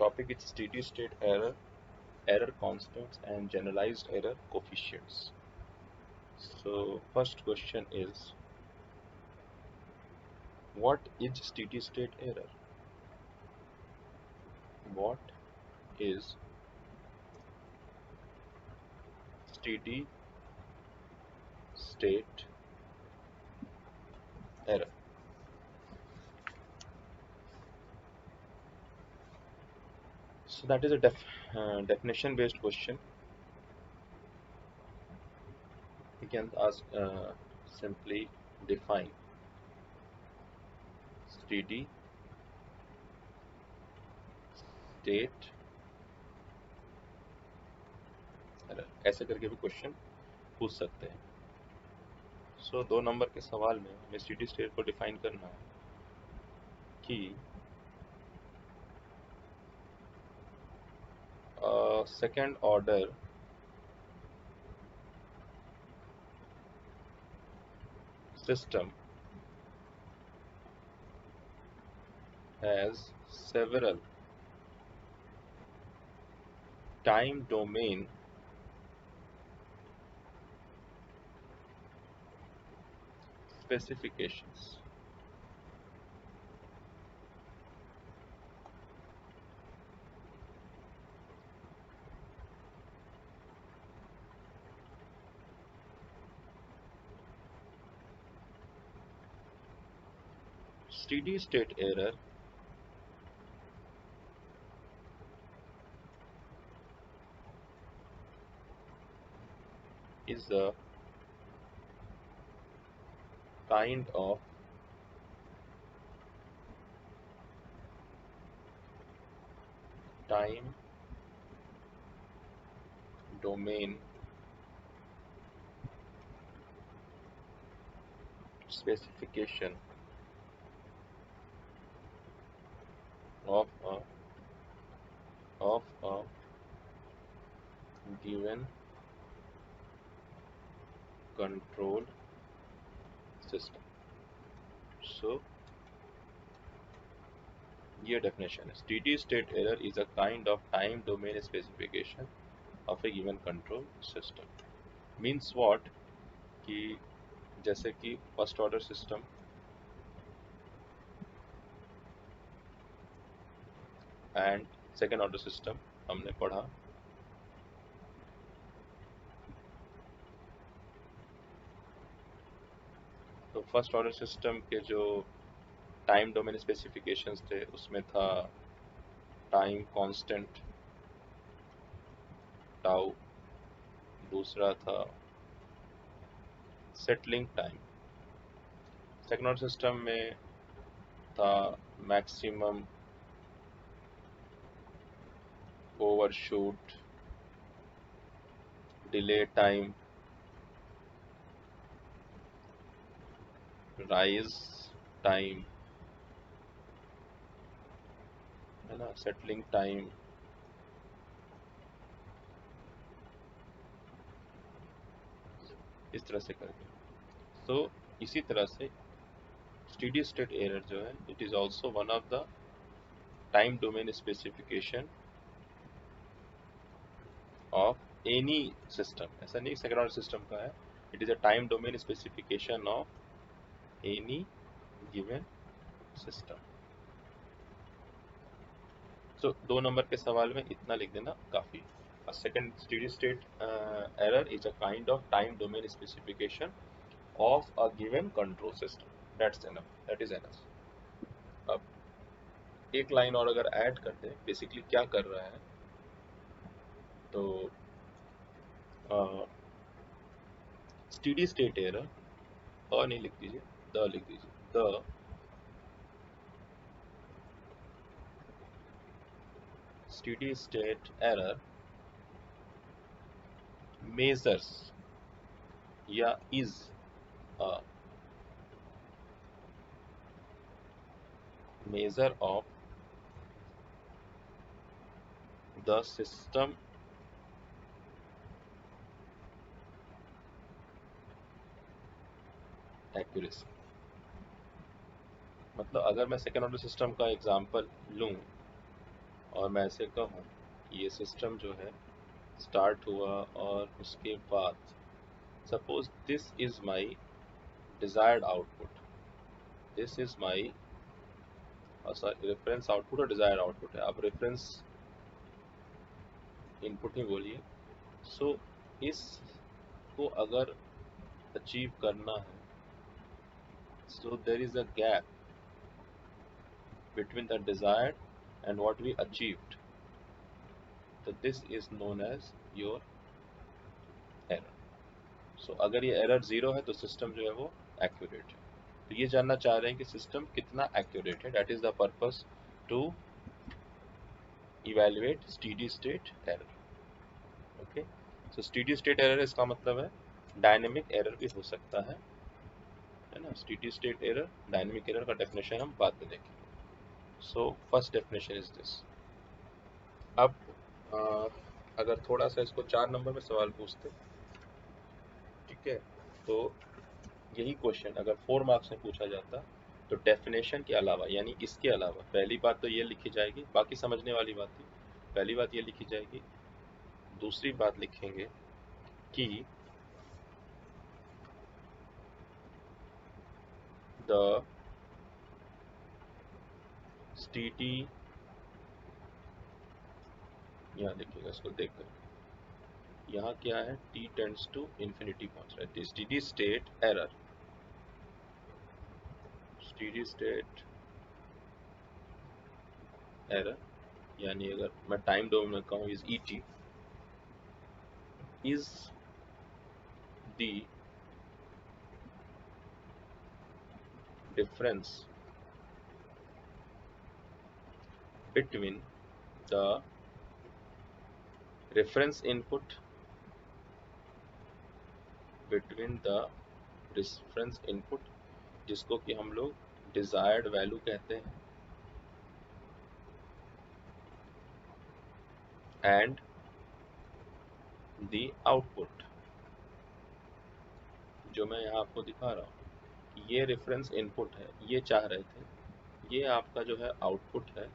topic is steady state error, error constants, and generalized error coefficients. So, first question is, what is steady state error? What is steady state error? So that is a definition based question. We can ask simply define steady state error, ऐसे करके भी question पूछ सकते हैं. सो 2 number के सवाल में हमें स्टेडी स्टेट को डिफाइन करना है कि second order system has several time domain specifications. Steady state error is a kind of time domain specification of a given control system. So ये definition है. Steady state error is a kind of time domain specification of a given control system. Means what? कि जैसे कि first order system and second order system हमने पढ़ा. तो first order system के जो टाइम डोमेन स्पेसिफिकेशंस थे उसमें था टाइम कांस्टेंट टाउ, दूसरा था settling time. Second order system में था maximum overshoot, delay time, rise time, है ना, सेटलिंग टाइम, इस तरह से करके. तो इसी तरह से स्टेडी स्टेट एरर जो है it is also one of the time domain specification of any system. ऐसा नहीं सेकेंड ऑर्डर सिस्टम का है, it is a time domain specification of any given system. So 2 number के सवाल में इतना लिख देना काफी. A second steady state error is a kind of time domain specification of a given control system. That's enough. That is enough. अब एक line और अगर ऐड कर दे बेसिकली क्या कर रहा है तो स्टेडी स्टेट एरर नहीं लिख दीजिए, द लिख दीजिए. The steady state error measures या is a measure of the system accuracy. मतलब अगर मैं सेकेंड ऑर्डर सिस्टम का एग्जांपल लूं और और मैं ऐसे कहूँ कि ये सिस्टम जो है स्टार्ट हुआ और उसके बाद suppose this is my desired output, this is my sorry reference output और डिजायर्ड आउटपुट है, आप रेफरेंस इनपुट ही बोलिए। सो इसको अगर अचीव करना है, so there is a gap between the desired and what we achieved, so this is known as your error। so अगर ये एरर जीरो है तो सिस्टम जो है वो एक्यूरेट है। तो ये जानना चाह रहे हैं कि सिस्टम कितना एक्यूरेट है, that is the purpose to evaluate steady state error. Okay, so steady state error इसका मतलब है डायनेमिक एरर भी हो सकता है ना। Steady state error, dynamic error का डेफिनेशन हम बाद में देखेंगे। So first definition is this. अब अगर थोड़ा सा इसको 4 नंबर में सवाल पूछते, ठीक है, तो यही क्वेश्चन अगर 4 मार्क्स में पूछा जाता तो डेफिनेशन के अलावा यानी इसके अलावा पहली बात तो ये लिखी जाएगी, बाकी समझने वाली बात थी, पहली बात ये लिखी जाएगी, दूसरी बात लिखेंगे कि द स्टेडी, यहाँ देखिएगा इसको देखकर, यहाँ क्या है, t टेंड्स टू इन्फिनिटी पहुंच रहा है, steady state error, steady state error यानी अगर मैं टाइम डोमेन में कहूँ is ET is the difference between the reference input जिसको कि हम लोग डिजायर्ड वैल्यू कहते हैं, एंड द आउटपुट, जो मैं यहाँ आपको दिखा रहा हूँ कि ये रेफरेंस इनपुट है, ये चाह रहे थे, ये आपका जो है आउटपुट है।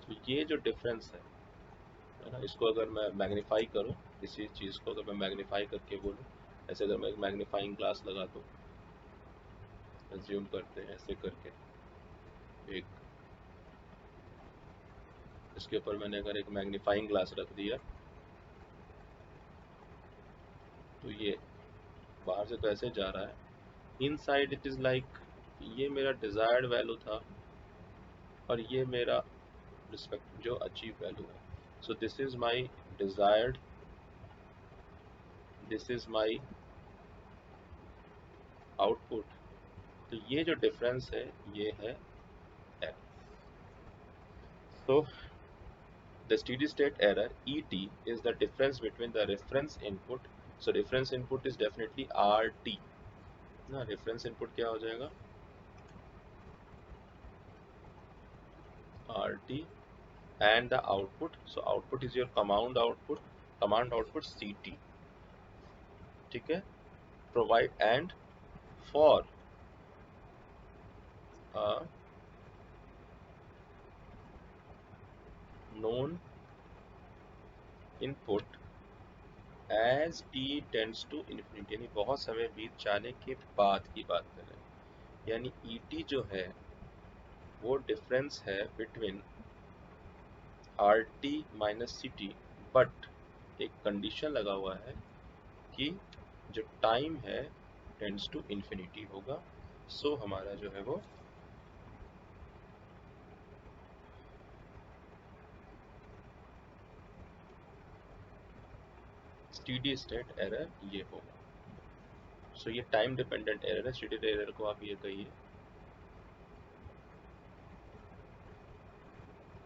तो ये जो डिफरेंस है ना, इसको अगर मैं मैग्नीफाई करूँ, किसी चीज़ को अगर मैं मैग्नीफाई करके बोलूँ, ऐसे अगर मैं एक मैग्नीफाइंग ग्लास लगा दूँ, एज्यूम करते हैं ऐसे करके, एक इसके ऊपर मैंने अगर एक मैग्नीफाइंग ग्लास रख दिया तो ये बाहर से कैसे जा रहा है, इनसाइड इट इज़ लाइक ये मेरा डिजायर्ड वैल्यू था और ये मेरा रिस्पेक्ट जो अचीव वैल्यू है। So this is my desired, this is my output. तो ये जो डिफरेंस है ये है error. So the steady state error ET is the difference between the reference input, so reference input is definitely RT ना, reference input क्या हो जाएगा RT and the output, so output is your command output CT, ठीक है, provide and for a known input as t tends to infinity, यानी बहुत समय बीत जाने के बाद की बात कर रहे हैं, यानी ET जो है वो डिफरेंस है between RT minus CT, but एक कंडीशन लगा हुआ है कि जो टाइम है टेंड्स टू इन्फिनिटी होगा। सो हमारा जो है वो स्टेडी स्टेट एरर ये होगा। सो ये टाइम डिपेंडेंट एरर है, स्टेडी एरर को आप ये कहिए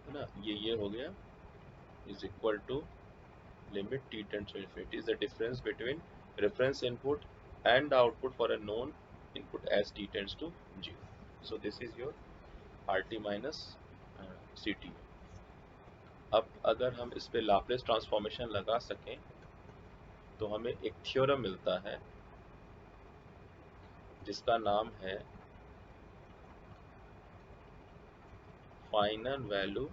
है ना, ये हो गया, is equal to limit t tends to infinity is the difference between reference input and the output for a known input as t tends to 0. So this is your RT minus CT। अब अगर हम इस पे Laplace transformation लगा सकें तो हमें एक थ्योरम मिलता है जिसका नाम है फाइनल वैल्यू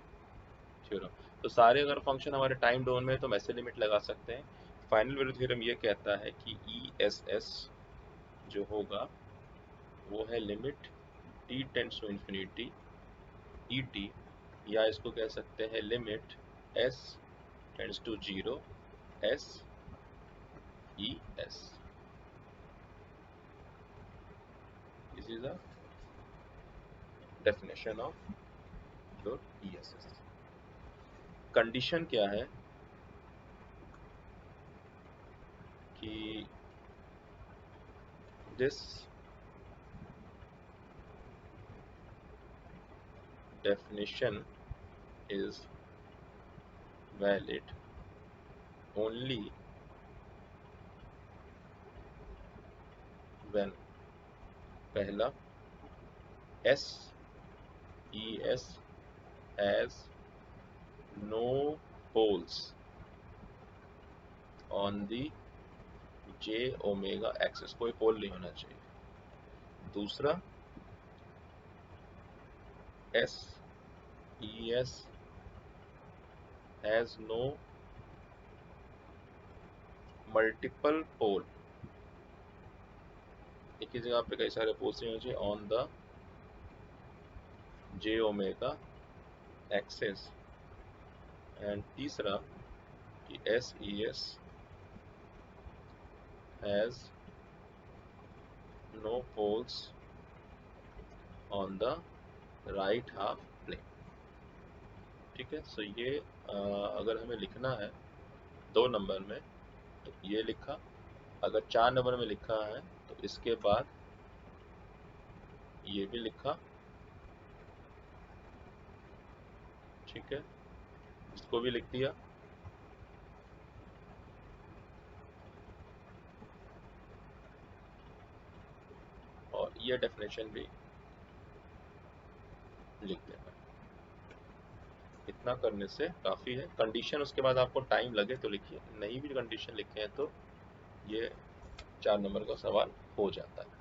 थ्योरम। तो सारे अगर फंक्शन हमारे टाइम डोमेन में है तो हम ऐसे लिमिट लगा सकते हैं। फाइनल वैल्यू थ्योरम ये कहता है कि ई एस एस जो होगा वो है limit t tends to infinity e t, या इसको कह सकते हैं limit s tends to 0 s e s। This is the definition of your e s s. Condition क्या है कि this definition is valid only when पहला S E S has no poles on the j omega axis, कोई पोल नहीं होना चाहिए। दूसरा S E S has no multiple pole, एक ही जगह पे कई सारे पोल्स नहीं होने चाहिए on the j omega axis। And तीसरा कि S E S has no poles on the right half plane। ठीक है, सो ये अगर हमें लिखना है 2 नंबर में तो ये लिखा, अगर 4 नंबर में लिखा है तो इसके बाद ये भी लिखा। ठीक है, इसको भी लिख दिया और ये डेफिनेशन भी लिख देना। इतना करने से काफ़ी है। कंडीशन उसके बाद आपको टाइम लगे तो लिखिए, नहीं भी कंडीशन लिखे हैं तो ये 4 नंबर का सवाल हो जाता है।